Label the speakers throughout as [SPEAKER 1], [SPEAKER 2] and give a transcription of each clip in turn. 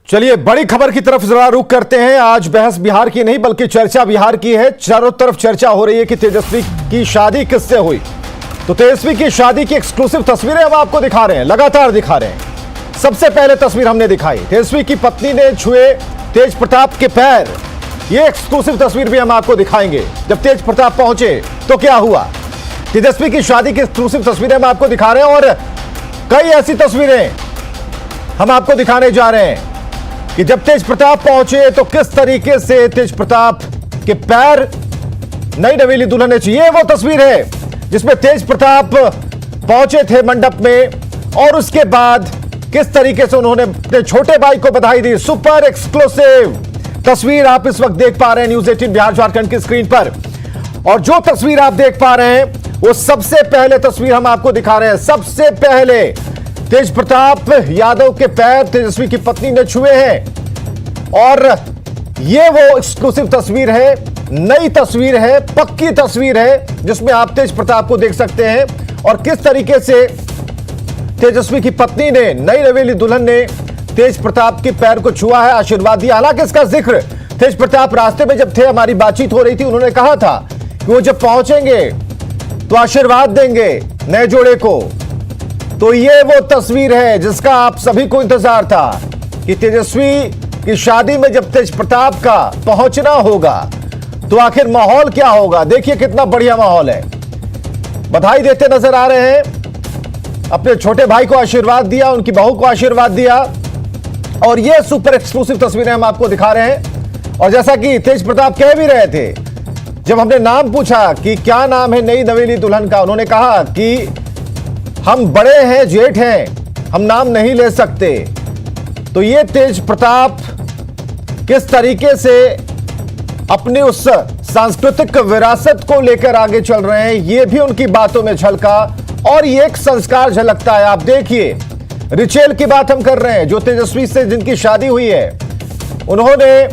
[SPEAKER 1] चलिए बड़ी खबर की तरफ जरा रुख करते हैं। आज बहस बिहार की नहीं बल्कि चर्चा बिहार की है। चारों तरफ चर्चा हो रही है कि तेजस्वी की शादी किससे हुई। तो तेजस्वी की शादी की एक्सक्लूसिव तस्वीरें हम आपको दिखा रहे हैं, लगातार दिखा रहे हैं। सबसे पहले तस्वीर हमने दिखाई, तेजस्वी की पत्नी ने छुए तेज प्रताप के पैर। ये एक्सक्लूसिव तस्वीर भी हम आपको दिखाएंगे। जब तेज प्रताप पहुंचे तो क्या हुआ, तेजस्वी की शादी की एक्सक्लूसिव तस्वीरें हम आपको दिखा रहे हैं। और कई ऐसी तस्वीरें हम आपको दिखाने जा रहे हैं कि जब तेज प्रताप पहुंचे तो किस तरीके से तेज प्रताप के पैर नई नवेली दुल्हन ने छुए। वो तस्वीर है जिसमें तेज प्रताप पहुंचे थे मंडप में और उसके बाद किस तरीके से उन्होंने अपने छोटे भाई को बधाई दी। सुपर एक्सक्लूसिव तस्वीर आप इस वक्त देख पा रहे हैं न्यूज 18 बिहार झारखंड की स्क्रीन पर। और जो तस्वीर आप देख पा रहे हैं वो सबसे पहले तस्वीर हम आपको दिखा रहे हैं। सबसे पहले तेज प्रताप यादव के पैर तेजस्वी की पत्नी ने छुए हैं और ये वो एक्सक्लूसिव तस्वीर है, नई तस्वीर है, पक्की तस्वीर है जिसमें आप तेज प्रताप को देख सकते हैं और किस तरीके से तेजस्वी की पत्नी ने, नई नवेली दुल्हन ने तेज प्रताप के पैर को छुआ है, आशीर्वाद दिया। हालांकि इसका जिक्र तेज प्रताप रास्ते में जब थे, हमारी बातचीत हो रही थी, उन्होंने कहा था कि वो जब पहुंचेंगे तो आशीर्वाद देंगे नए जोड़े को। तो ये वो तस्वीर है जिसका आप सभी को इंतजार था कि तेजस्वी की शादी में जब तेज प्रताप का पहुंचना होगा तो आखिर माहौल क्या होगा। देखिए कितना बढ़िया माहौल है, बधाई देते नजर आ रहे हैं, अपने छोटे भाई को आशीर्वाद दिया, उनकी बहू को आशीर्वाद दिया। और ये सुपर एक्सक्लूसिव तस्वीरें हम आपको दिखा रहे हैं। और जैसा कि तेज प्रताप कह भी रहे थे, जब हमने नाम पूछा कि क्या नाम है नई नवेली दुल्हन का, उन्होंने कहा कि हम बड़े हैं, जेठ हैं, हम नाम नहीं ले सकते। तो ये तेज प्रताप किस तरीके से अपनी उस सांस्कृतिक विरासत को लेकर आगे चल रहे हैं, ये भी उनकी बातों में झलका। और ये एक संस्कार झलकता है। आप देखिए, रिचेल की बात हम कर रहे हैं, जो तेजस्वी से जिनकी शादी हुई है, उन्होंने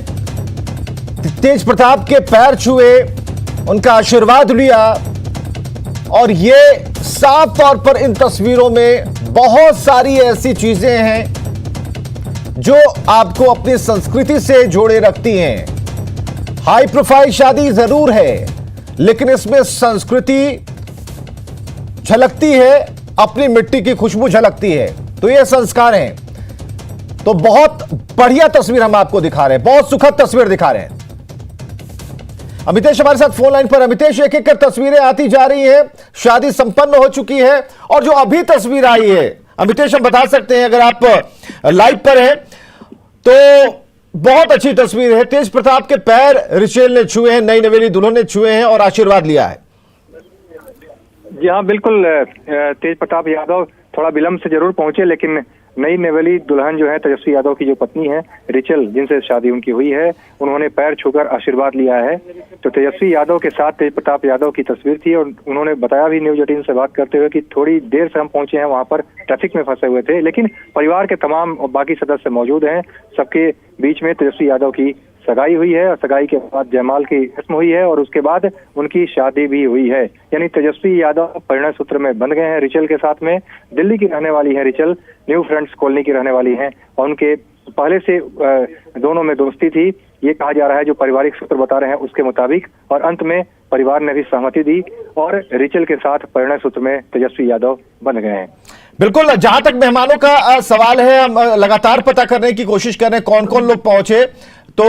[SPEAKER 1] तेज प्रताप के पैर छुए, उनका आशीर्वाद लिया। और ये साफ तौर पर इन तस्वीरों में बहुत सारी ऐसी चीजें हैं जो आपको अपनी संस्कृति से जोड़े रखती हैं। हाई प्रोफाइल शादी जरूर है, लेकिन इसमें संस्कृति झलकती है, अपनी मिट्टी की खुशबू झलकती है। तो ये संस्कार हैं। तो बहुत बढ़िया तस्वीर हम आपको दिखा रहे हैं, बहुत सुखद तस्वीर दिखा रहे हैं। अमितेश हमारे साथ फोन लाइन पर। अमितेश, एक एक कर तस्वीरें आती जा रही है, शादी संपन्न हो चुकी है और जो अभी तस्वीर आई है, अमितेश हम बता सकते हैं अगर आप लाइव पर हैं तो बहुत अच्छी तस्वीर है। तेज प्रताप के पैर रिचेल ने छुए हैं, नई नवेली दुल्हन ने छुए हैं और आशीर्वाद लिया है।
[SPEAKER 2] जी हाँ, बिल्कुल। तेज प्रताप यादव थोड़ा विलंब से जरूर पहुंचे, लेकिन नई नवेली दुल्हन जो है तेजस्वी यादव की जो पत्नी है रिचल, जिनसे शादी उनकी हुई है, उन्होंने पैर छूकर आशीर्वाद लिया है। तो तेजस्वी यादव के साथ तेज प्रताप यादव की तस्वीर थी और उन्होंने बताया भी न्यूज 18 से बात करते हुए कि थोड़ी देर से हम पहुंचे हैं, वहां पर ट्रैफिक में फंसे हुए थे, लेकिन परिवार के तमाम बाकी सदस्य मौजूद हैं। सबके बीच में तेजस्वी यादव की सगाई हुई है और सगाई के बाद जयमाल की रस्म हुई है और उसके बाद उनकी शादी भी हुई है। यानी तेजस्वी यादव परिणय सूत्र में बंध गए हैं रिचल के साथ में। दिल्ली की रहने वाली है रिचल, न्यू फ्रेंड्स कॉलोनी की रहने वाली हैं और उनके पहले से दोनों में दोस्ती थी, ये कहा जा रहा है, जो पारिवारिक सूत्र बता रहे हैं उसके मुताबिक। और अंत में परिवार ने भी सहमति दी और रिचल के साथ परिणय सूत्र में तेजस्वी यादव बन गए हैं।
[SPEAKER 1] बिल्कुल। जहां तक मेहमानों का सवाल है, हम लगातार पता करने की कोशिश कर रहे हैं कौन कौन लोग पहुंचे। तो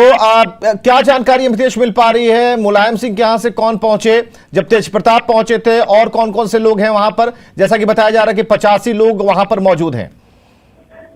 [SPEAKER 1] क्या जानकारी अमितेश मिल पा रही है, मुलायम सिंह के यहां से कौन पहुंचे जब तेज प्रताप पहुंचे थे और कौन कौन से लोग हैं वहां पर? जैसा कि बताया जा रहा है कि 85 लोग वहां पर मौजूद हैं।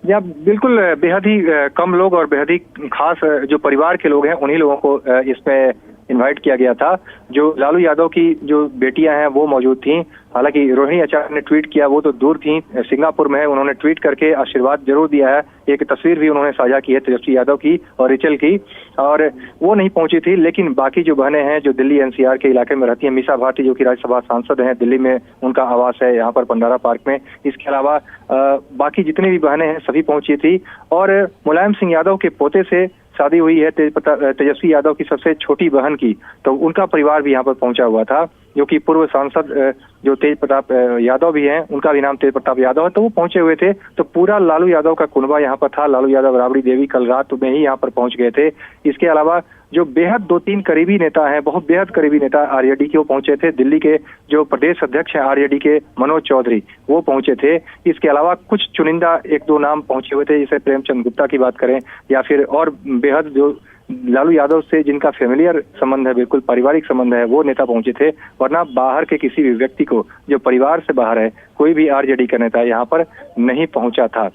[SPEAKER 2] या बिल्कुल, बेहद ही कम लोग और बेहद ही खास जो परिवार के लोग हैं उन्हीं लोगों को इसमें इनवाइट किया गया था। जो लालू यादव की जो बेटियां हैं वो मौजूद थीं। हालांकि रोहिणी आचार्य ने ट्वीट किया, वो तो दूर थी, सिंगापुर में है, उन्होंने ट्वीट करके आशीर्वाद जरूर दिया है। एक तस्वीर भी उन्होंने साझा की है तेजस्वी यादव की और रिचल की, और वो नहीं पहुंची थी। लेकिन बाकी जो बहनें हैं जो दिल्ली एनसीआर के इलाके में रहती हैं, मीसा भारती जो कि राज्यसभा सांसद हैं, दिल्ली में उनका आवास है यहाँ पर पंडारा पार्क में। इसके अलावा बाकी जितनी भी बहनें हैं सभी पहुंची थी। और मुलायम सिंह यादव के पोते से शादी हुई है तेजस्वी यादव की सबसे छोटी बहन की, तो उनका परिवार भी यहाँ पर पहुंचा हुआ था। जो कि पूर्व सांसद जो तेज प्रताप यादव भी हैं, उनका भी नाम तेज प्रताप यादव है, तो वो पहुंचे हुए थे। तो पूरा लालू यादव का कुनबा यहाँ पर था। लालू यादव, राबड़ी देवी कल रात में ही यहाँ पर पहुंच गए थे। इसके अलावा जो बेहद 2-3 करीबी नेता हैं, बहुत बेहद करीबी नेता आरजेडी के, वो पहुंचे थे। दिल्ली के जो प्रदेश अध्यक्ष हैं आरजेडी के, मनोज चौधरी, वो पहुंचे थे। इसके अलावा कुछ चुनिंदा 1-2 नाम पहुंचे हुए थे, जैसे प्रेमचंद गुप्ता की बात करें, या फिर और बेहद जो लालू यादव से जिनका फेमिलियर संबंध है, बिल्कुल पारिवारिक संबंध है, वो नेता पहुंचे थे। वरना बाहर के किसी भी व्यक्ति को, जो परिवार से बाहर है, कोई भी आरजेडी का नेता यहाँ पर नहीं पहुंचा था।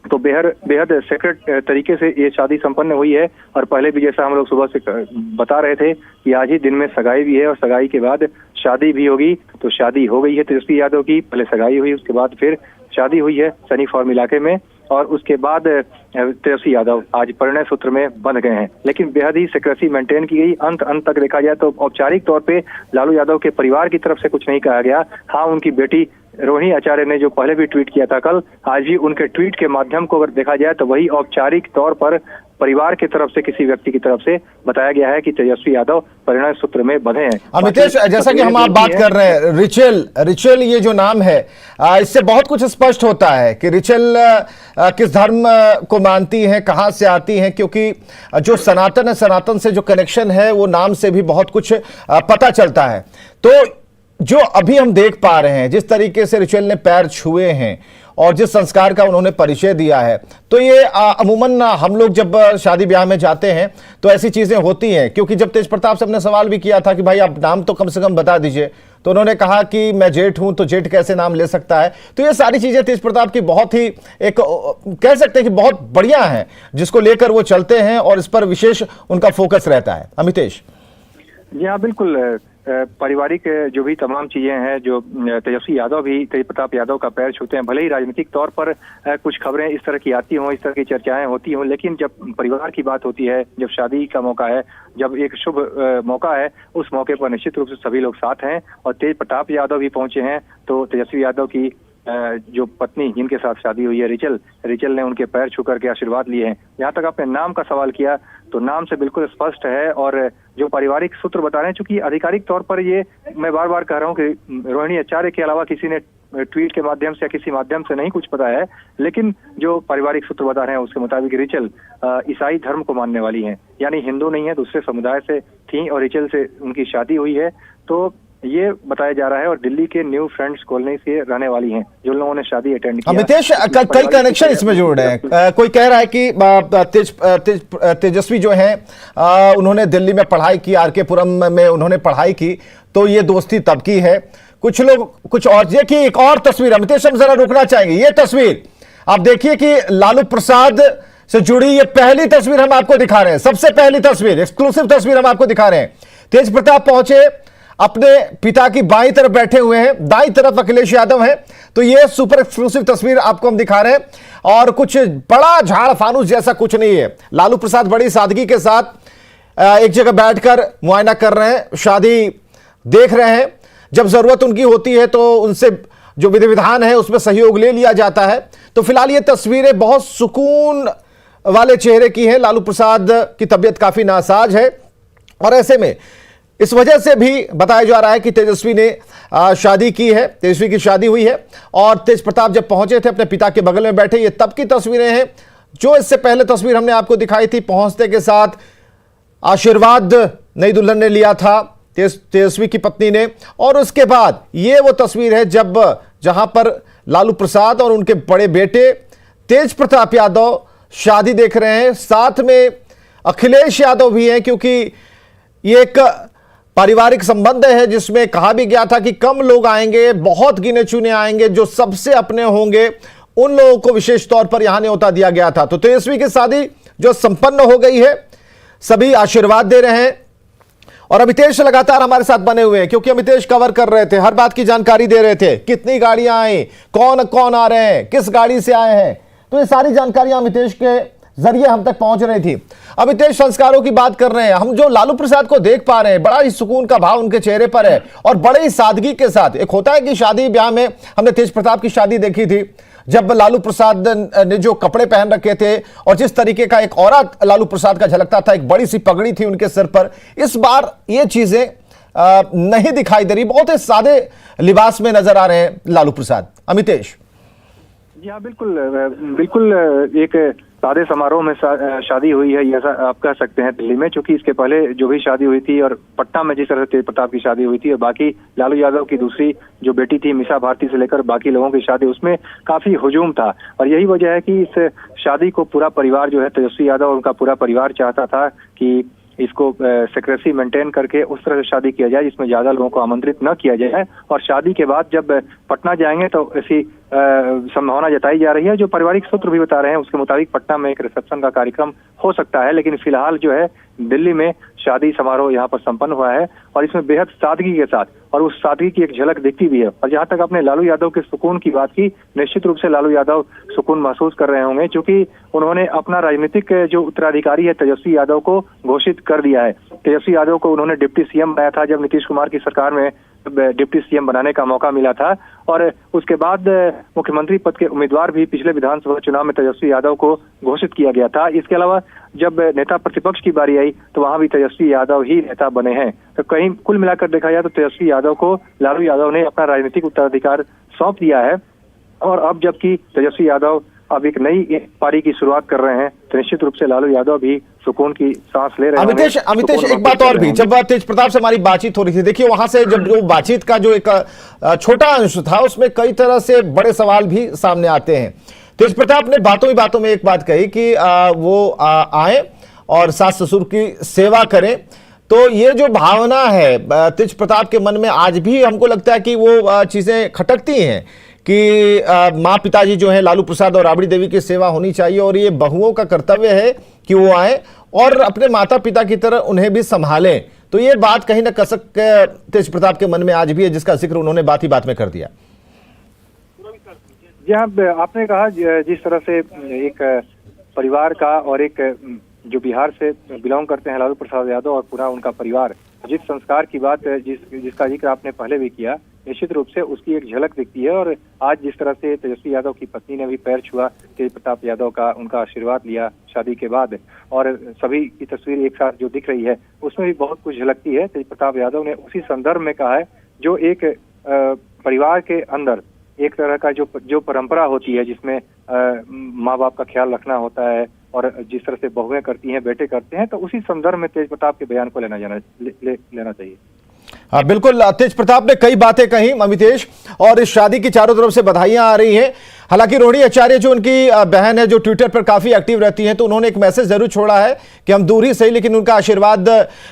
[SPEAKER 2] तो बेहद सीक्रेट तरीके से ये शादी संपन्न हुई है। और पहले भी जैसा हम लोग सुबह से बता रहे थे कि आज ही दिन में सगाई भी है और सगाई के बाद शादी भी होगी। तो शादी हो गई है तेजस्वी यादव की, पहले सगाई हुई, उसके बाद फिर शादी हुई है सनी फार्म इलाके में, और उसके बाद तेजस्वी यादव आज परिणय सूत्र में बंध गए हैं। लेकिन बेहद ही सिक्रेसी मेंटेन की गई। अंत तक देखा जाए तो औपचारिक तौर पे लालू यादव के परिवार की तरफ से कुछ नहीं कहा गया। हाँ, उनकी बेटी रोहिणी आचार्य ने जो पहले भी ट्वीट किया था कल, आज भी उनके ट्वीट के माध्यम को अगर देखा जाए तो वही औपचारिक तौर पर परिवार की तरफ से, किसी व्यक्ति की तरफ से बताया गया है कि तेजस्वी यादव परिणय सूत्र में बंधे हैं।
[SPEAKER 1] अमितेश, जैसा कि हम आप बात कर रहे हैं, रिचल ये जो नाम है, इससे बहुत कुछ स्पष्ट होता है कि रिचल किस धर्म को मानती हैं, कहां से आती हैं, क्योंकि जो सनातन है, सनातन से जो कनेक्शन है वो नाम से भी बहुत कुछ पता चलता है। तो जो अभी हम देख पा रहे हैं, जिस तरीके से रिचल ने पैर छुए हैं और जिस संस्कार का उन्होंने परिचय दिया है, तो ये अमूमन हम लोग जब शादी ब्याह में जाते हैं तो ऐसी चीजें होती हैं। क्योंकि जब तेज प्रताप से हमने सवाल भी किया था कि भाई आप नाम तो कम से कम बता दीजिए, तो उन्होंने कहा कि मैं जेठ हूं, तो जेठ कैसे नाम ले सकता है। तो ये सारी चीजें तेज प्रताप की बहुत ही एक कह सकते हैं कि बहुत बढ़िया है, जिसको लेकर वो चलते हैं और इस पर विशेष उनका फोकस रहता है। अमितेश
[SPEAKER 2] जी हाँ, बिल्कुल। पारिवारिक जो भी तमाम चीजें हैं, जो तेजस्वी यादव भी तेज प्रताप यादव का पैर छूते हैं, भले ही राजनीतिक तौर पर कुछ खबरें इस तरह की आती हों, इस तरह की चर्चाएं होती हों, लेकिन जब परिवार की बात होती है, जब शादी का मौका है, जब एक शुभ मौका है, उस मौके पर निश्चित रूप से सभी लोग साथ हैं। और तेज प्रताप यादव भी पहुंचे हैं। तो तेजस्वी यादव की जो पत्नी, जिनके साथ शादी हुई है, रिचल ने उनके पैर छू करके आशीर्वाद लिए हैं। यहाँ तक आपने नाम का सवाल किया, तो नाम से बिल्कुल स्पष्ट है। और जो पारिवारिक सूत्र बता रहे हैं, चूंकि आधिकारिक तौर पर ये मैं बार बार कह रहा हूँ कि रोहिणी आचार्य के अलावा किसी ने ट्वीट के माध्यम से या किसी माध्यम से नहीं कुछ पता है, लेकिन जो पारिवारिक सूत्र बता रहे हैं उसके मुताबिक रिचल ईसाई धर्म को मानने वाली हैं, यानी हिंदू नहीं है, दूसरे समुदाय से थी और रिचल से उनकी शादी हुई है। तो ये बताया जा रहा है। और दिल्ली के न्यू फ्रेंड्स कॉलोनी से रहने वाली हैं जो लोगों ने शादी अटेंड किया।
[SPEAKER 1] अमितेश, कई कनेक्शन इसमें जुड़ रहे हैं। कोई कह रहा है कि तेजस्वी जो हैं, उन्होंने दिल्ली में पढ़ाई की, आरकेपुरम में उन्होंने पढ़ाई की, तो ये दोस्ती तब की है। कुछ लोग कुछ और, देखिए एक और तस्वीर अमितेश हम जरा रुकना चाहेंगे। ये तस्वीर आप देखिए कि लालू प्रसाद से जुड़ी ये पहली तस्वीर हम आपको दिखा रहे हैं, सबसे पहली तस्वीर, एक्सक्लूसिव तस्वीर हम आपको दिखा रहे हैं। तेज प्रताप पहुंचे, अपने पिता की बाईं तरफ बैठे हुए हैं, दाईं तरफ अखिलेश यादव हैं। तो ये सुपर एक्सक्लूसिव तस्वीर आपको हम दिखा रहे हैं। और कुछ बड़ा झाड़ फानूस जैसा कुछ नहीं है। लालू प्रसाद बड़ी सादगी के साथ एक जगह बैठकर मुआयना कर रहे हैं, शादी देख रहे हैं। जब जरूरत उनकी होती है तो उनसे जो विधि विधान है उसमें सहयोग ले लिया जाता है। तो फिलहाल ये तस्वीरें बहुत सुकून वाले चेहरे की हैं। लालू प्रसाद की तबीयत काफी नासाज है और ऐसे में इस वजह से भी बताया जा रहा है कि तेजस्वी ने शादी की है, तेजस्वी की शादी हुई है। और तेज प्रताप जब पहुंचे थे अपने पिता के बगल में बैठे, ये तब की तस्वीरें हैं। जो इससे पहले तस्वीर हमने आपको दिखाई थी, पहुंचते के साथ आशीर्वाद नई दुल्हन ने लिया था तेजस्वी की पत्नी ने। और उसके बाद ये वो तस्वीर है जहां पर लालू प्रसाद और उनके बड़े बेटे तेज प्रताप यादव शादी देख रहे हैं। साथ में अखिलेश यादव भी हैं, क्योंकि ये एक पारिवारिक संबंध है जिसमें कहा भी गया था कि कम लोग आएंगे, बहुत गिने चुने आएंगे, जो सबसे अपने होंगे उन लोगों को विशेष तौर पर यहां न्योता दिया गया था। तो तेजस्वी की शादी जो संपन्न हो गई है, सभी आशीर्वाद दे रहे हैं। और अमितेश लगातार हमारे साथ बने हुए हैं, क्योंकि अमितेश कवर कर रहे थे, हर बात की जानकारी दे रहे थे, कितनी गाड़ियां आई, कौन कौन आ रहे हैं, किस गाड़ी से आए हैं। तो ये सारी जानकारियां अमितेश के जरिए हम तक पहुंच रही थी। अमितेश, संस्कारों की बात कर रहे हैं हम, जो लालू प्रसाद को देख पा रहे हैं, बड़ा ही सुकून का भाव उनके चेहरे पर है और बड़े ही सादगी के साथ। एक होता है कि शादी ब्याह में, हमने तेज प्रताप की शादी देखी थी, जब लालू प्रसाद ने जो कपड़े पहन रखे थे और जिस तरीके का एक औरत लालू प्रसाद का झलकता था, एक बड़ी सी पगड़ी थी उनके सिर पर। इस बार ये चीजें नहीं दिखाई दे रही, बहुत ही सादे लिबास में नजर आ रहे हैं लालू प्रसाद। अमितेश
[SPEAKER 2] जी हाँ, बिल्कुल बिल्कुल एक सादे समारोह में शादी हुई है, ऐसा आप कह सकते हैं दिल्ली में, क्योंकि इसके पहले जो भी शादी हुई थी और पटना में जिस तरह से तेज प्रताप की शादी हुई थी और बाकी लालू यादव की दूसरी जो बेटी थी मीसा भारती से लेकर बाकी लोगों की शादी, उसमें काफी हुजूम था। और यही वजह है कि इस शादी को पूरा परिवार जो है तेजस्वी यादव और उनका पूरा परिवार चाहता था कि इसको सिक्रेसी मेंटेन करके उस तरह से शादी किया जाए जिसमें ज्यादा लोगों को आमंत्रित न किया जाए। और शादी के बाद जब पटना जाएंगे तो ऐसी संभावना जताई जा रही है, जो पारिवारिक सूत्र भी बता रहे हैं उसके मुताबिक पटना में एक रिसेप्शन का कार्यक्रम हो सकता है, लेकिन फिलहाल जो है दिल्ली में शादी समारोह यहाँ पर संपन्न हुआ है और इसमें बेहद सादगी के साथ, और उस सादगी की एक झलक दिखती भी है। और जहाँ तक आपने लालू यादव के सुकून की बात की, निश्चित रूप से लालू यादव सुकून महसूस कर रहे होंगे, क्योंकि उन्होंने अपना राजनीतिक जो उत्तराधिकारी है तेजस्वी यादव को घोषित कर दिया है। तेजस्वी यादव को उन्होंने डिप्टी सीएम बनाया था जब नीतीश कुमार की सरकार में डिप्टी सीएम बनाने का मौका मिला था, और उसके बाद मुख्यमंत्री पद के उम्मीदवार भी पिछले विधानसभा चुनाव में तेजस्वी यादव को घोषित किया गया था। इसके अलावा जब नेता प्रतिपक्ष की बारी आई तो वहां भी तेजस्वी यादव ही नेता बने हैं। तो कहीं कुल मिलाकर देखा जाए तो तेजस्वी यादव को लालू यादव ने अपना राजनीतिक उत्तराधिकार सौंप दिया है, और अब जबकि तेजस्वी यादव अब एक नई पारी की शुरुआत कर रहे हैं तो निश्चित रूप से लालू यादव भी सुकून की सांस ले रहे हैं।
[SPEAKER 1] अमितेश एक बात और भी, जब तेज प्रताप से हमारी बातचीत हो रही थी, देखिए वहां से जब जो बातचीत का जो एक छोटा अंश था उसमें कई तरह से बड़े सवाल भी सामने आते हैं। तेज प्रताप ने बातों ही बातों में एक बात कही कि वो आए और सास ससुर की सेवा करें। तो ये जो भावना है तेज प्रताप के मन में आज भी हमको लगता है कि वो चीजें खटकती हैं कि माँ पिताजी जो है लालू प्रसाद और राबड़ी देवी की सेवा होनी चाहिए, और ये बहुओं का कर्तव्य है कि वो आए और अपने माता पिता की तरह उन्हें भी संभालें। तो ये बात कहीं ना कसक तेज प्रताप के मन में आज भी है, जिसका जिक्र उन्होंने बात ही बात में कर दिया।
[SPEAKER 2] जी हाँ, आपने कहा जिस तरह से एक परिवार का और एक जो बिहार से बिलोंग करते हैं लालू प्रसाद यादव और पूरा उनका परिवार, जिस संस्कार की बात जिसका जिक्र आपने पहले भी किया, निश्चित रूप से उसकी एक झलक दिखती है। और आज जिस तरह से तेजस्वी यादव की पत्नी ने भी पैर छुआ तेज प्रताप यादव का, उनका आशीर्वाद लिया शादी के बाद, और सभी की तस्वीर एक साथ जो दिख रही है उसमें भी बहुत कुछ झलकती है। तेज प्रताप यादव ने उसी संदर्भ में कहा है जो एक परिवार के अंदर एक तरह का जो परंपरा होती है जिसमें माँ बाप का ख्याल रखना होता है और जिस तरह से बहुएं करती हैं बेटे करते हैं, तो उसी संदर्भ में तेज प्रताप के बयान को लेना चाहिए।
[SPEAKER 1] हाँ बिल्कुल, तेज प्रताप ने कई बातें कही अमितेश, और इस शादी की चारों तरफ से बधाइयां आ रही हैं। हालांकि रोहिणी आचार्य जो उनकी बहन है, जो ट्विटर पर काफी एक्टिव रहती हैं, तो उन्होंने एक मैसेज जरूर छोड़ा है कि हम दूर ही सही लेकिन उनका आशीर्वाद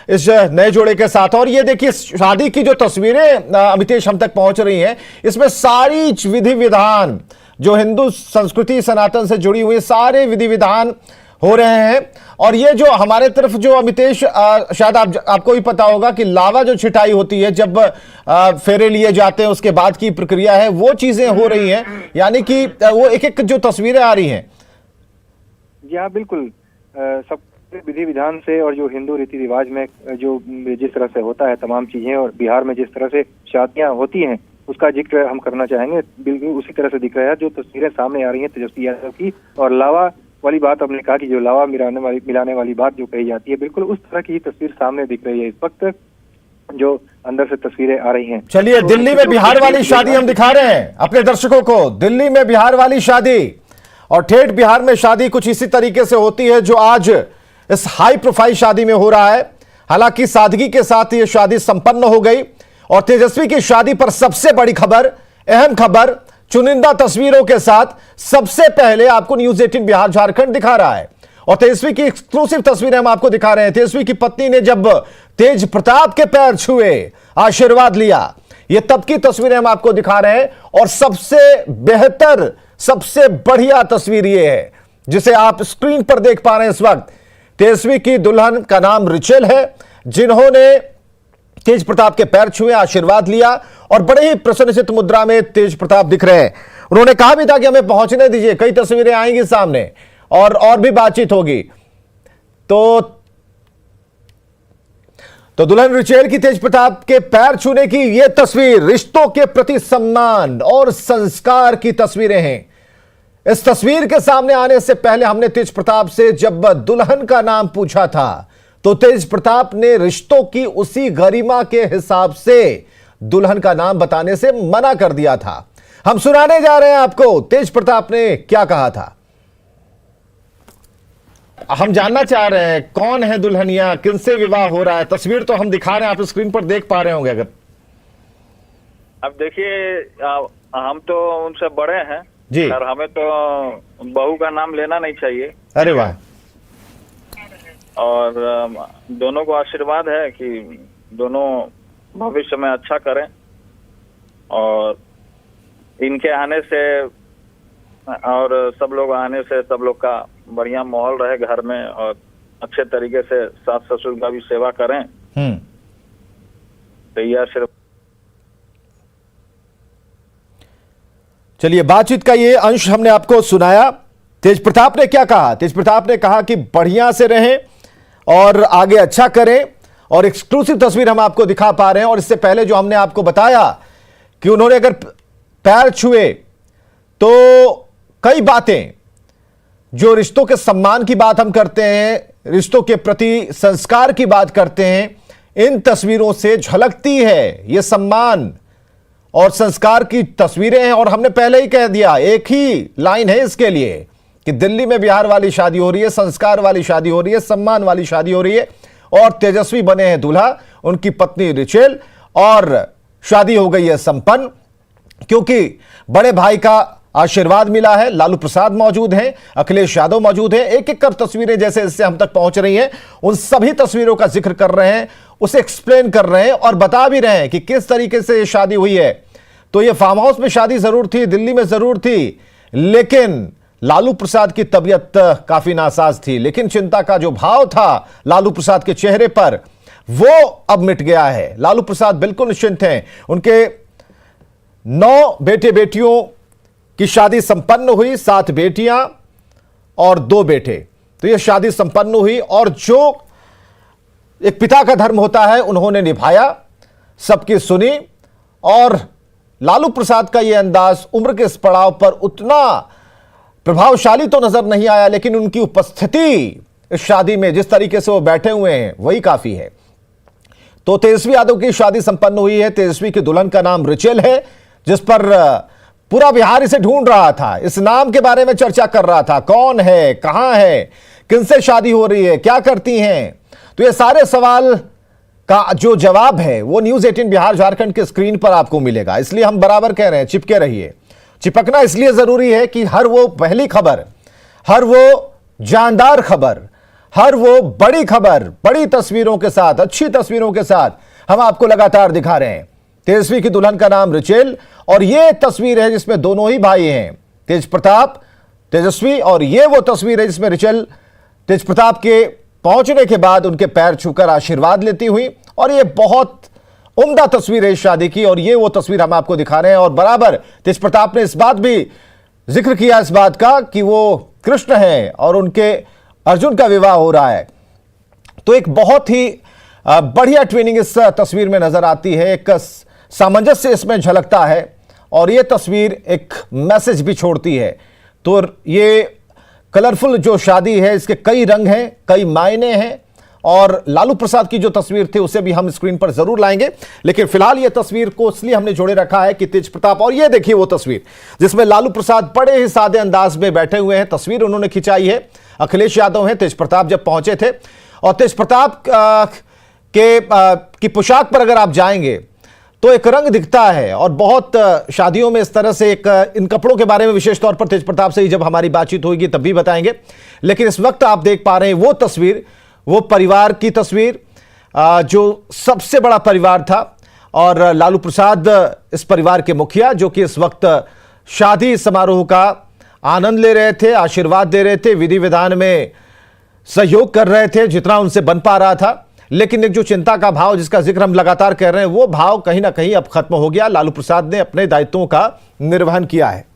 [SPEAKER 1] इस नए जोड़े के साथ। और ये देखिए शादी की जो तस्वीरें अमितेश हम तक पहुंच रही हैं, इसमें सारी विधि विधान जो हिंदू संस्कृति सनातन से जुड़ी हुई सारे विधि विधान हो रहे हैं। और ये जो हमारे तरफ जो अमितेश शायद आपको ही पता होगा कि लावा जो छिटाई होती है जब फेरे लिए जाते हैं उसके बाद की प्रक्रिया है, वो चीजें हो रही हैं, यानी कि वो एक एक जो तस्वीरें आ रही हैं।
[SPEAKER 2] जी हाँ बिल्कुल, सब विधि विधान से और जो हिंदू रीति रिवाज में जो जिस तरह से होता है तमाम चीजें, और बिहार में जिस तरह से शादियां होती हैं उसका जिक्र हम करना चाहेंगे। बिल्कुल उसी तरह से दिख रहा है जो तस्वीरें सामने आ रही हैं तेजस्वी यादव की, और लावा वाली बात हमने कहा कि जो लावा मिलाने वाली बात जो कही जाती है, बिल्कुल उस तरह की तस्वीर सामने दिख रही है इस वक्त जो अंदर से तस्वीरें आ रही हैं।
[SPEAKER 1] चलिए, दिल्ली में बिहार वाली शादी हम दिखा रहे हैं अपने दर्शकों को। दिल्ली में बिहार वाली शादी, और ठेठ बिहार में शादी कुछ इसी तरीके से होती है जो आज इस हाई प्रोफाइल शादी में हो रहा है। हालांकि सादगी के साथ ये शादी संपन्न हो गई, और तेजस्वी की शादी पर सबसे बड़ी खबर, अहम खबर, चुनिंदा तस्वीरों के साथ सबसे पहले आपको न्यूज 18 बिहार झारखंड दिखा रहा है। और तेजस्वी की एक्सक्लूसिव तस्वीरें हम आपको दिखा रहे हैं। तेजस्वी की पत्नी ने जब तेज प्रताप के पैर छुए, आशीर्वाद लिया, ये तब की तस्वीरें हम आपको दिखा रहे हैं। और सबसे बेहतर, सबसे बढ़िया तस्वीर ये है जिसे आप स्क्रीन पर देख पा रहे हैं इस वक्त। तेजस्वी की दुल्हन का नाम रिचेल है, जिन्होंने तेज प्रताप के पैर छुए, आशीर्वाद लिया, और बड़े ही प्रसन्नचित्त मुद्रा में तेज प्रताप दिख रहे हैं। उन्होंने कहा भी था कि हमें पहुंचने दीजिए, कई तस्वीरें आएंगी सामने और भी बातचीत होगी। तो दुल्हन रिचेल की तेज प्रताप के पैर छूने की यह तस्वीर रिश्तों के प्रति सम्मान और संस्कार की तस्वीरें हैं। इस तस्वीर के सामने आने से पहले हमने तेज प्रताप से जब दुल्हन का नाम पूछा था तो तेज प्रताप ने रिश्तों की उसी गरिमा के हिसाब से दुल्हन का नाम बताने से मना कर दिया था। हम सुनाने जा रहे हैं आपको तेज प्रताप ने क्या कहा था। हम जानना चाह रहे हैं कौन है दुल्हनिया, किनसे विवाह हो रहा है। तस्वीर तो हम दिखा रहे हैं, आप स्क्रीन पर देख पा रहे होंगे। अगर
[SPEAKER 3] अब देखिए, हम तो उनसे बड़े हैं
[SPEAKER 1] जी,
[SPEAKER 3] और हमें तो बहू का नाम लेना नहीं चाहिए।
[SPEAKER 1] अरे वाह।
[SPEAKER 3] और दोनों को आशीर्वाद है कि दोनों भविष्य में अच्छा करें और इनके आने से और सब लोग आने से सब लोग का बढ़िया माहौल रहे घर में और अच्छे तरीके से सास ससुर का भी सेवा करें। तो यह सिर्फ
[SPEAKER 1] चलिए, बातचीत का ये अंश हमने आपको सुनाया। तेज प्रताप ने क्या कहा? तेज प्रताप ने कहा कि बढ़िया से रहें और आगे अच्छा करें, और एक्सक्लूसिव तस्वीर हम आपको दिखा पा रहे हैं। और इससे पहले जो हमने आपको बताया कि उन्होंने अगर पैर छुए तो कई बातें, जो रिश्तों के सम्मान की बात हम करते हैं, रिश्तों के प्रति संस्कार की बात करते हैं, इन तस्वीरों से झलकती है। ये सम्मान और संस्कार की तस्वीरें हैं। और हमने पहले ही कह दिया, एक ही लाइन है इसके लिए कि दिल्ली में बिहार वाली शादी हो रही है, संस्कार वाली शादी हो रही है, सम्मान वाली शादी हो रही है, और तेजस्वी बने हैं दूल्हा, उनकी पत्नी रिचेल, और शादी हो गई है संपन्न, क्योंकि बड़े भाई का आशीर्वाद मिला है। लालू प्रसाद मौजूद हैं, अखिलेश यादव मौजूद हैं। एक एक कर तस्वीरें जैसे इससे हम तक पहुंच रही हैं, उन सभी तस्वीरों का जिक्र कर रहे हैं, उसे एक्सप्लेन कर रहे हैं और बता भी रहे हैं कि किस तरीके से ये शादी हुई है। तो ये फार्म हाउस में शादी जरूर थी, दिल्ली में जरूर थी, लेकिन लालू प्रसाद की तबीयत काफी नासाज थी। लेकिन चिंता का जो भाव था लालू प्रसाद के चेहरे पर, वो अब मिट गया है। लालू प्रसाद बिल्कुल निश्चिंत हैं। उनके 9 बेटे बेटियों की शादी संपन्न हुई, 7 बेटियां और 2 बेटे। तो यह शादी संपन्न हुई, और जो एक पिता का धर्म होता है उन्होंने निभाया, सबकी सुनी। और लालू प्रसाद का यह अंदाज उम्र के इस पड़ाव पर उतना प्रभावशाली तो नजर नहीं आया, लेकिन उनकी उपस्थिति इस शादी में, जिस तरीके से वो बैठे हुए हैं, वही काफी है। तो तेजस्वी यादव की शादी संपन्न हुई है। तेजस्वी की दुल्हन का नाम रिचेल है, जिस पर पूरा बिहार इसे ढूंढ रहा था, इस नाम के बारे में चर्चा कर रहा था। कौन है, कहां है, किनसे शादी हो रही है, क्या करती हैं? तो ये सारे सवाल का जो जवाब है वो न्यूज 18 बिहार झारखंड के स्क्रीन पर आपको मिलेगा। इसलिए हम बराबर कह रहे हैं, चिपके रहिए। चिपकना इसलिए जरूरी है कि हर वो पहली खबर, हर वो जानदार खबर, हर वो बड़ी खबर, बड़ी तस्वीरों के साथ, अच्छी तस्वीरों के साथ हम आपको लगातार दिखा रहे हैं। तेजस्वी की दुल्हन का नाम रिचेल, और ये तस्वीर है जिसमें दोनों ही भाई हैं, तेज प्रताप, तेजस्वी। और ये वो तस्वीर है जिसमें रिचेल तेज प्रताप के पहुंचने के बाद उनके पैर छूकर आशीर्वाद लेती हुई। और ये बहुत उम्दा तस्वीर है इस शादी की, और ये वो तस्वीर हम आपको दिखा रहे हैं। और बराबर तेज प्रताप ने इस बात भी जिक्र किया, इस बात का, कि वो कृष्ण हैं और उनके अर्जुन का विवाह हो रहा है। तो एक बहुत ही बढ़िया ट्विनिंग इस तस्वीर में नजर आती है, एक सामंजस्य इसमें झलकता है, और ये तस्वीर एक मैसेज भी छोड़ती है। तो ये कलरफुल जो शादी है, इसके कई रंग हैं, कई मायने हैं। और लालू प्रसाद की जो तस्वीर थी उसे भी हम स्क्रीन पर जरूर लाएंगे, लेकिन फिलहाल ये तस्वीर को इसलिए हमने जोड़े रखा है कि तेज प्रताप, और ये देखिए वो तस्वीर जिसमें लालू प्रसाद बड़े ही सादे अंदाज में बैठे हुए हैं। तस्वीर उन्होंने खिंचाई है, अखिलेश यादव हैं, तेज प्रताप जब पहुंचे थे। और तेज प्रताप की पोशाक पर अगर आप जाएंगे तो एक रंग दिखता है, और बहुत शादियों में इस तरह से एक, इन कपड़ों के बारे में विशेष तौर पर तेज प्रताप से ही जब हमारी बातचीत होगी तब भी बताएंगे। लेकिन इस वक्त आप देख पा रहे हैं वो तस्वीर, वो परिवार की तस्वीर, जो सबसे बड़ा परिवार था, और लालू प्रसाद इस परिवार के मुखिया, जो कि इस वक्त शादी समारोह का आनंद ले रहे थे, आशीर्वाद दे रहे थे, विधि विधान में सहयोग कर रहे थे जितना उनसे बन पा रहा था। लेकिन एक जो चिंता का भाव जिसका जिक्र हम लगातार कर रहे हैं, वो भाव कहीं ना कहीं अब खत्म हो गया। लालू प्रसाद ने अपने दायित्वों का निर्वहन किया है।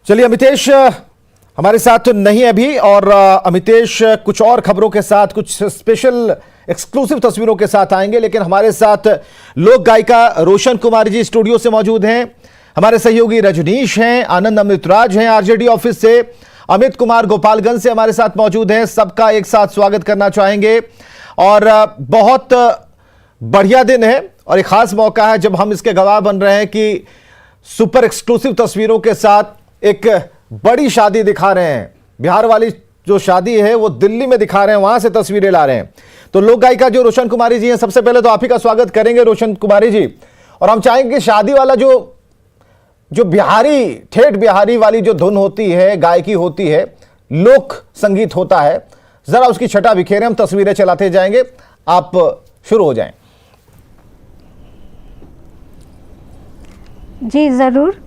[SPEAKER 1] चलिए, अमितेश हमारे साथ तो नहीं है अभी, और अमितेश कुछ और खबरों के साथ, कुछ स्पेशल एक्सक्लूसिव तस्वीरों के साथ आएंगे। लेकिन हमारे साथ लोक गायिका रोशन कुमारी जी स्टूडियो से मौजूद हैं, हमारे सहयोगी रजनीश हैं, आनंद अमृतराज हैं आरजेडी ऑफिस से, अमित कुमार गोपालगंज से हमारे साथ मौजूद हैं। सबका एक साथ स्वागत करना चाहेंगे और बहुत बढ़िया दिन है और एक खास मौका है जब हम इसके गवाह बन रहे हैं कि सुपर एक्सक्लूसिव तस्वीरों के साथ एक बड़ी शादी दिखा रहे हैं। बिहार वाली जो शादी है वो दिल्ली में दिखा रहे हैं, वहां से तस्वीरें ला रहे हैं। तो लोक गायिका जो रोशन कुमारी जी हैं, सबसे पहले तो आप ही का स्वागत करेंगे रोशन कुमारी जी। और हम चाहेंगे शादी वाला जो बिहारी, ठेठ बिहारी वाली जो धुन होती है, गायकी होती है, लोक संगीत होता है, जरा उसकी छटा बिखेरे, हम तस्वीरें चलाते जाएंगे, आप शुरू हो जाएं।
[SPEAKER 4] जी ज़रूर।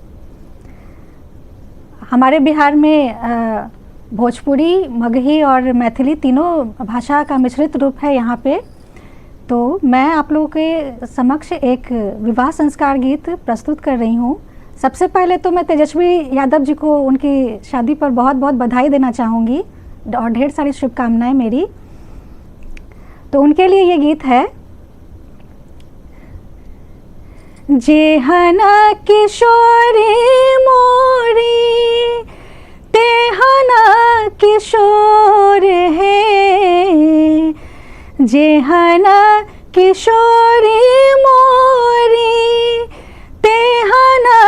[SPEAKER 4] हमारे बिहार में भोजपुरी, मगही और मैथिली तीनों भाषा का मिश्रित रूप है यहाँ पे। तो मैं आप लोगों के समक्ष एक विवाह संस्कार गीत प्रस्तुत कर रही हूँ। सबसे पहले तो मैं तेजस्वी यादव जी को उनकी शादी पर बहुत बहुत बधाई देना चाहूँगी और ढेर सारी शुभकामनाएं मेरी। तो उनके लिए ये गीत है। जेहना किशोरी मोरी तेहना किशोर है, जेहना किशोरी मोरी तेहना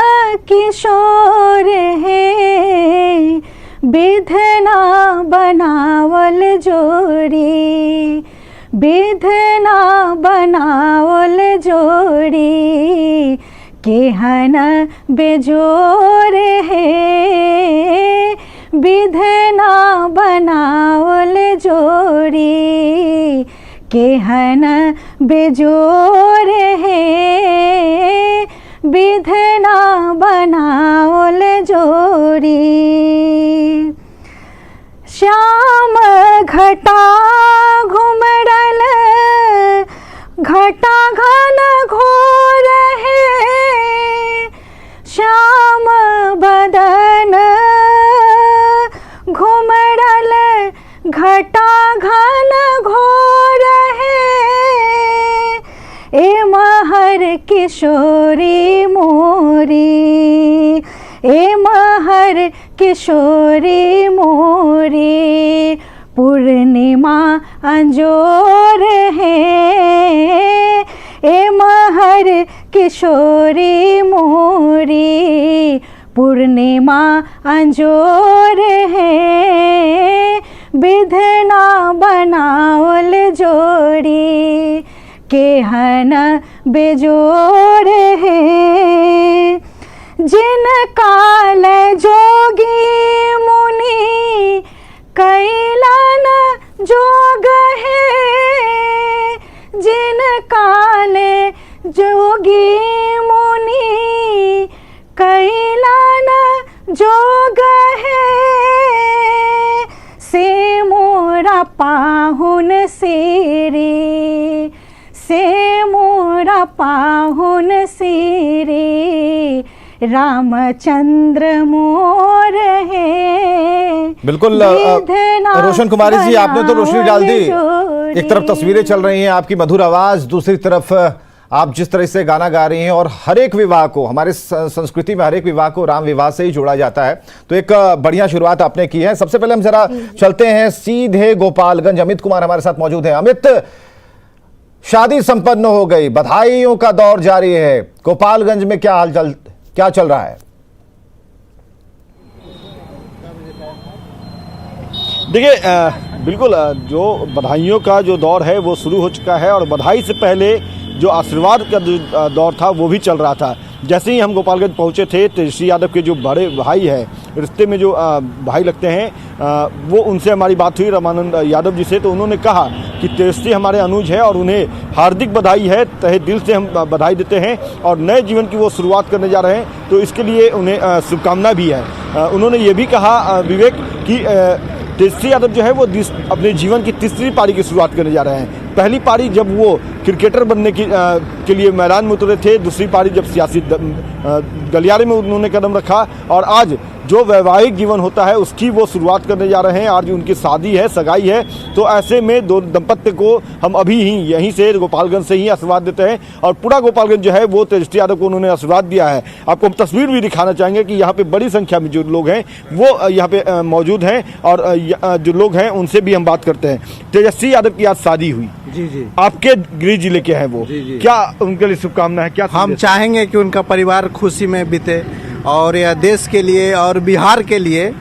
[SPEAKER 4] किशोर है, विधना बनावल जोड़ी, विधना बनावल जोड़ी, केहन बेजोर है, विधना बनावल जोड़ी, केहन बेजोर है, विधना बनावल जोड़ी। श्याम घटा घुमरल घटा घन घोर है, श्याम बदन घुमरल घटा घन घोर है, ए महर किशोरी मोरी, ए महर किशोरी मोरी, पूर्णिमा अंजोर है, ए महर किशोरी मोरी, पूर्णिमा अंजोर है, विधना बनावल जोड़ी, केहन बेजोर है, जिन काल जोगी मुनि कैलन जोग है, जिन काल जोगी मुनि कैलन जोग है, से मोरा पाहुन सिरी, से मोरा पाहुन सिरी, रामचंद्र मोर है।
[SPEAKER 1] बिल्कुल रोशन कुमारी जी, आपने तो रोशनी डाल दी। एक तरफ तस्वीरें चल रही हैं, आपकी मधुर आवाज, दूसरी तरफ आप जिस तरह से गाना गा रही हैं और हर एक विवाह को, हमारे संस्कृति में हर एक विवाह को राम विवाह से ही जोड़ा जाता है। तो एक बढ़िया शुरुआत आपने की है। सबसे पहले हम जरा चलते हैं सीधे गोपालगंज। अमित कुमार हमारे साथ मौजूद हैं। अमित, शादी संपन्न हो गई, बधाइयों का दौर जारी है, गोपालगंज में क्या चल रहा है?
[SPEAKER 5] देखिए, बिल्कुल जो बधाइयों का जो दौर है वो शुरू हो चुका है और बधाई से पहले जो आशीर्वाद का जो दौर था वो भी चल रहा था। जैसे ही हम गोपालगंज पहुंचे थे, तेजस्वी यादव के जो बड़े भाई हैं, रिश्ते में जो भाई लगते हैं, वो उनसे हमारी बात हुई रामानंद यादव जी से। तो उन्होंने कहा कि तेजस्वी हमारे अनुज है और उन्हें हार्दिक बधाई है, तहे दिल से हम बधाई देते हैं और नए जीवन की वो शुरुआत करने जा रहे हैं, तो इसके लिए उन्हें शुभकामना भी है। उन्होंने ये भी कहा विवेक कि तेजस्वी यादव जो है वो अपने जीवन की तीसरी पारी की शुरुआत करने जा रहे हैं। पहली पारी जब वो क्रिकेटर बनने के लिए मैदान में उतरे थे, दूसरी पारी जब सियासी गलियारे में उन्होंने कदम रखा, और आज जो वैवाहिक जीवन होता है उसकी वो शुरुआत करने जा रहे हैं। आज उनकी शादी है, सगाई है, तो ऐसे में दो दंपत्ति को हम अभी ही यहीं से गोपालगंज से ही आशीर्वाद देते हैं और पूरा गोपालगंज जो है वो तेजस्वी यादव को उन्होंने आशीर्वाद दिया है। आपको हम तस्वीर भी दिखाना चाहेंगे कि यहाँ पे बड़ी संख्या में जो लोग हैं वो यहाँ पे मौजूद हैं और जो लोग हैं उनसे भी हम बात करते हैं। तेजस्वी यादव की आज शादी हुई,
[SPEAKER 6] जी
[SPEAKER 5] आपके गृह जिले के हैं वो, क्या उनके लिए शुभकामना है? क्या
[SPEAKER 6] हम चाहेंगे कि उनका परिवार खुशी में बीते और यह देश के लिए और बिहार के लिए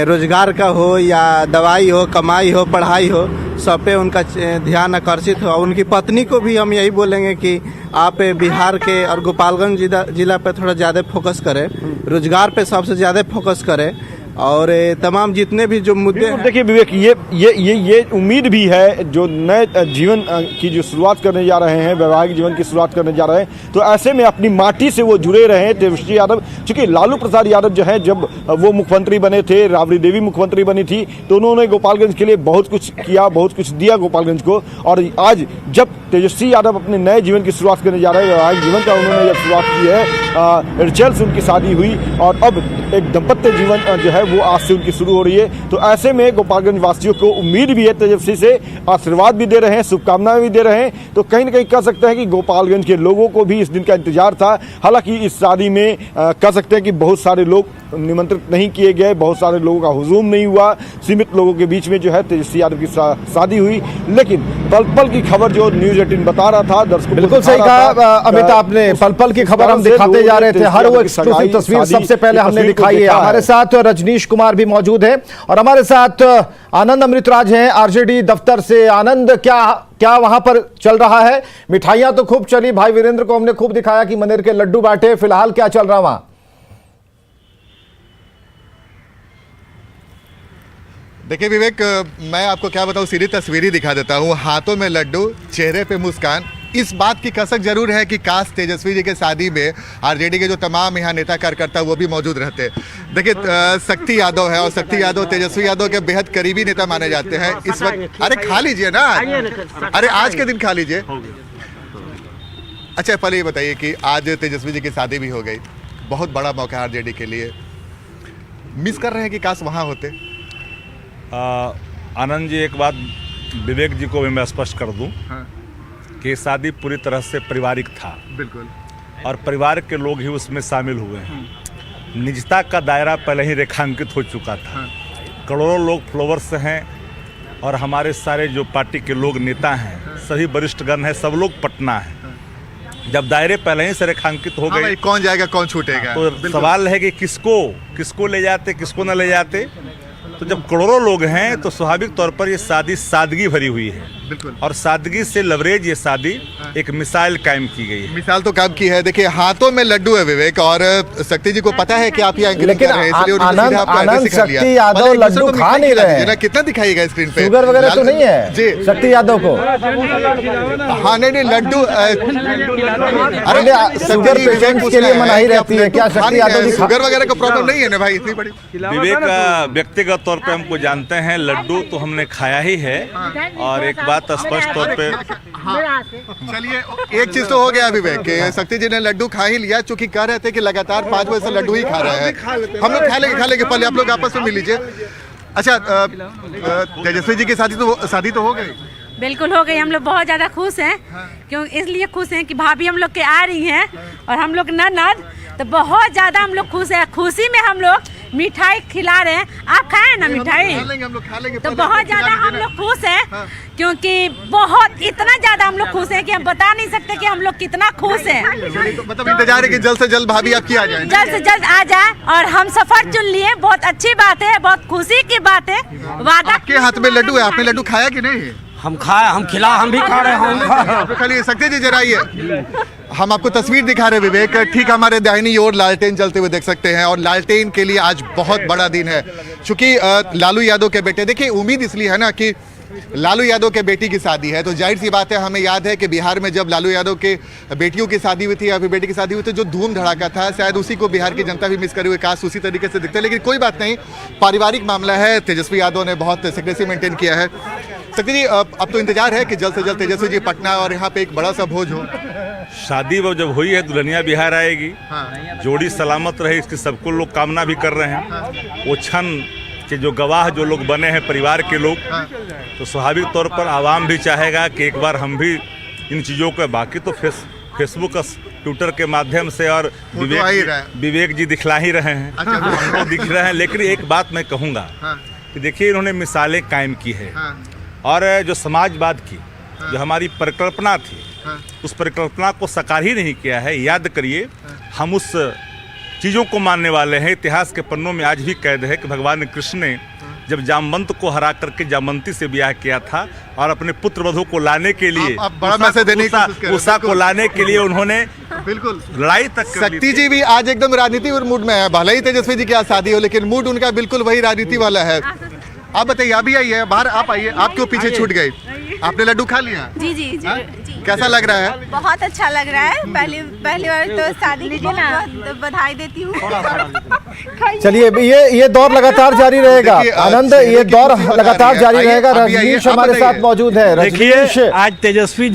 [SPEAKER 6] रोजगार का हो या दवाई हो, कमाई हो, पढ़ाई हो, सब पे उनका ध्यान आकर्षित हो। उनकी पत्नी को भी हम यही बोलेंगे कि आप बिहार के और गोपालगंज जिला पे थोड़ा ज़्यादा फोकस करें, रोजगार पे सबसे ज़्यादा फोकस करें और तमाम जितने भी जो मुद्दे हैं।
[SPEAKER 5] देखिए विवेक, ये उम्मीद भी है जो नए जीवन की जो शुरुआत करने जा रहे हैं, वैवाहिक जीवन की शुरुआत करने जा रहे हैं, तो ऐसे में अपनी माटी से वो जुड़े रहे हैं तेजस्वी यादव। चूंकि लालू प्रसाद यादव जो है जब वो मुख्यमंत्री बने थे, राबड़ी देवी मुख्यमंत्री बनी थी, तो उन्होंने गोपालगंज के लिए बहुत कुछ किया, बहुत कुछ दिया गोपालगंज को। और आज जब तेजस्वी यादव अपने नए जीवन की शुरुआत करने जा रहे हैं, वैवाहिक जीवन का उन्होंने जब शुरुआत की है, रिचल से उनकी शादी हुई और अब एक दाम्पत्य जीवन जो है वो आज से उनकी शुरू हो रही है। तो ऐसे में गोपालगंज वासियों को उम्मीद भी है, तेजस्वी से आशीर्वाद भी दे रहे हैं, शुभकामनाएं भी दे रहे हैं। तो कहीं ना कहीं कह सकते हैं कि गोपालगंज के लोगों को भी इस दिन का इंतजार था। हालांकि इस शादी में कह सकते हैं कि बहुत सारे लोग निमंत्रित नहीं किए गए, बहुत सारे लोगों का हुजूम नहीं हुआ, सीमित लोगों के बीच में जो है तेजस्वी यादव की शादी हुई। लेकिन पल पल की खबर जो न्यूज़ 18 बता रहा था, दर्शकों
[SPEAKER 1] बिल्कुल सही कहा अमित आपने, पल पल की खबर हम दिखाते जा रहे थे, हर वो एक्सक्लूसिव तस्वीर सबसे पहले हमने दिखाई है। हमारे साथ रजनीश कुमार भी मौजूद है और हमारे साथ आनंद अमृतराज हैं आरजेडी दफ्तर से। आनंद, क्या वहां पर चल रहा है? मिठाइयां तो खूब चली, भाई वीरेंद्र को हमने खूब दिखाया कि मनेर के लड्डू बांटे, फिलहाल क्या चल रहा वहां?
[SPEAKER 7] देखिए विवेक, मैं आपको क्या बताऊं, सीधी तस्वीर दिखा देता हूं। हाथों में लड्डू, चेहरे पे मुस्कान। इस बात की कसक जरूर है कि काश तेजस्वी जी के शादी में आरजेडी के जो तमाम यहाँ नेता कार्यकर्ता वो भी मौजूद रहते। देखिए शक्ति यादव है और शक्ति यादव तेजस्वी यादव के बेहद करीबी नेता माने जाते हैं इस वक्त। अरे खा लीजिए ना, अरे आज के दिन खा लीजिए। अच्छा पहले ये बताइए कि आज तेजस्वी जी की शादी भी हो गई, बहुत बड़ा मौका है आरजेडी के लिए, मिस कर रहे हैं कि काश वहाँ होते?
[SPEAKER 8] आनंद जी, एक बात विवेक जी को भी मैं स्पष्ट कर दूं कि शादी पूरी तरह से पारिवारिक था।
[SPEAKER 7] बिल्कुल।
[SPEAKER 8] और परिवार के लोग ही उसमें शामिल हुए हैं। निजता का दायरा पहले ही रेखांकित हो चुका था। करोड़ों लोग फॉलोअर्स हैं और हमारे सारे जो पार्टी के लोग नेता हैं, सभी वरिष्ठगण हैं, सब लोग पटना हैं। जब दायरे पहले ही से रेखांकित हो गए,
[SPEAKER 7] कौन जाएगा कौन छूटेगा,
[SPEAKER 8] तो सवाल है कि किसको ले जाते, किसको न ले जाते। तो जब करोड़ों लोग हैं तो स्वाभाविक तौर पर ये शादी सादगी भरी हुई है।
[SPEAKER 7] बिल्कुल।
[SPEAKER 8] और सादगी से लवरेज ये शादी एक मिसाल कायम की गई है।
[SPEAKER 7] मिसाल तो काम की है। देखिए हाथों में लड्डू है विवेक, और शक्ति जी को पता है कि आप यहाँ एंकरिंग कर रहे हैं, इसलिए उन्होंने सीधा आपको एड्रेस सिखा लिया।
[SPEAKER 1] शक्ति यादव लड्डू खा नहीं रहे हैं,
[SPEAKER 7] कितना दिखाइएगा स्क्रीन पे?
[SPEAKER 1] शुगर वगैरह तो नहीं है
[SPEAKER 7] जी
[SPEAKER 1] शक्ति यादव को?
[SPEAKER 7] हाँ नहीं लड्डू,
[SPEAKER 1] अरे शुगर पेशेंट्स के लिए मनाही रहती है क्या? शक्ति यादव
[SPEAKER 7] शुगर वगैरह का प्रॉब्लम नहीं है ना भाई इतनी बड़ी?
[SPEAKER 8] विवेक व्यक्तिगत तौर पे हमको जानते हैं, लड्डू तो हमने खाया ही है। और एक बात स्पष्ट तौर पे,
[SPEAKER 7] चलिए एक चीज तो हो गया विवेक के शक्ति जी ने लड्डू खा ही लिया, चूंकि कह रहे थे कि लगातार 5 बजे से लड्डू ही खा रहे हैं। हम लोग खा लेंगे, पहले आप लोग आपस में मिल लीजिए। अच्छा तेजस्वी जी की शादी तो हो गई?
[SPEAKER 9] बिल्कुल हो गई। हम लोग बहुत ज़्यादा खुश हैं। क्यों इसलिए खुश हैं कि भाभी हम लोग के आ रही हैं और हम लोग ननद, तो बहुत ज़्यादा हम लोग खुश हैं। खुशी में हम लोग मिठाई खिला रहे हैं। आप खाएं ना मिठाई?
[SPEAKER 7] खा लेंगे।
[SPEAKER 9] तो बहुत ज़्यादा हम लोग खुश हैं, क्योंकि बहुत इतना ज़्यादा हम लोग खुश हैं कि हम बता नहीं सकते कि हम लोग कितना खुश हैं।
[SPEAKER 7] मतलब इंतजार है कि जल्द से जल्द भाभी आपकी आ जाए,
[SPEAKER 9] जल्द से जल्द आ जाए। और हम सफर चुन लिए, बहुत अच्छी बात है, बहुत खुशी की बात है। वादा
[SPEAKER 7] आपके हाथ में लड्डू है, आपने लड्डू खाया कि नहीं?
[SPEAKER 6] हम भी खा रहे हैं।
[SPEAKER 7] खाली शक्ति जी जरा आइए, हम आपको तस्वीर दिखा रहे विवेक। ठीक हमारे दाहिनी ओर लालटेन जलते हुए देख सकते हैं, और लालटेन के लिए आज बहुत बड़ा दिन है, क्योंकि लालू यादव के बेटे, देखिए उम्मीद इसलिए है ना कि लालू यादव के बेटी की शादी है, तो जाहिर सी बात है, हमें याद है कि बिहार में जब लालू यादव के बेटियों की शादी हुई थी या फिर बेटी की शादी हुई थी, जो धूम धड़ाका था, शायद उसी को बिहार की जनता भी मिस करे हुए, काश उसी तरीके से दिखते। लेकिन कोई बात नहीं, पारिवारिक मामला है। तेजस्वी यादव ने बहुत सीक्रेसी मेंटेन किया है। शक्ति जी अब तो इंतजार है कि जल्द से जल्द तेजस्वी जी पटना और यहाँ पे एक बड़ा सा भोज हो।
[SPEAKER 8] शादी वो जब हुई है दुल्हनिया बिहार आएगी, जोड़ी सलामत रहे इसकी सबको लोग कामना भी कर रहे हैं। वो क्षण के जो गवाह जो लोग बने हैं परिवार के लोग, तो स्वाभाविक तौर पर आवाम भी चाहेगा कि एक बार हम भी इन चीज़ों को, बाकी तो फेसबुक ट्विटर के माध्यम से और विवेक जी दिखला ही रहे हैं, हम लोग दिख रहे हैं। लेकिन एक बात मैं कहूँगा कि देखिए इन्होंने मिसालें कायम की है और जो समाजवाद की जो हमारी परिकल्पना थी उस परिकल्पना को साकार ही नहीं किया है। याद करिए हम उस चीज़ों को मानने वाले हैं। इतिहास के पन्नों में आज भी कैद है कि भगवान कृष्ण ने जब जामवंत को हरा करके जामवंती से ब्याह किया था और अपने पुत्र वधू को लाने के लिए उषा को लाने के लिए उन्होंने
[SPEAKER 7] बिल्कुल
[SPEAKER 8] लड़ाई तक कर ली
[SPEAKER 7] शक्ति जी भी आज एकदम राजनीति मूड में है। भले ही तेजस्वी जी की आज शादी हो लेकिन मूड उनका बिल्कुल वही राजनीति वाला है। आप बताइए, अभी आइए बाहर, आप आइए, आप क्यों पीछे छूट गई? आपने लड्डू खा लिया?
[SPEAKER 10] जी जी जी, जी।
[SPEAKER 7] कैसा लग रहा है?
[SPEAKER 10] बहुत अच्छा लग रहा है। पहली बार तो शादी की बहुत बधाई देती हूँ।
[SPEAKER 1] चलिए ये दौर लगातार जारी रहेगा। आनंद, ये दौर लगातार जारी रहेगा। रजनीश हमारे साथ मौजूद है।
[SPEAKER 11] देखिए आज तेजस्वी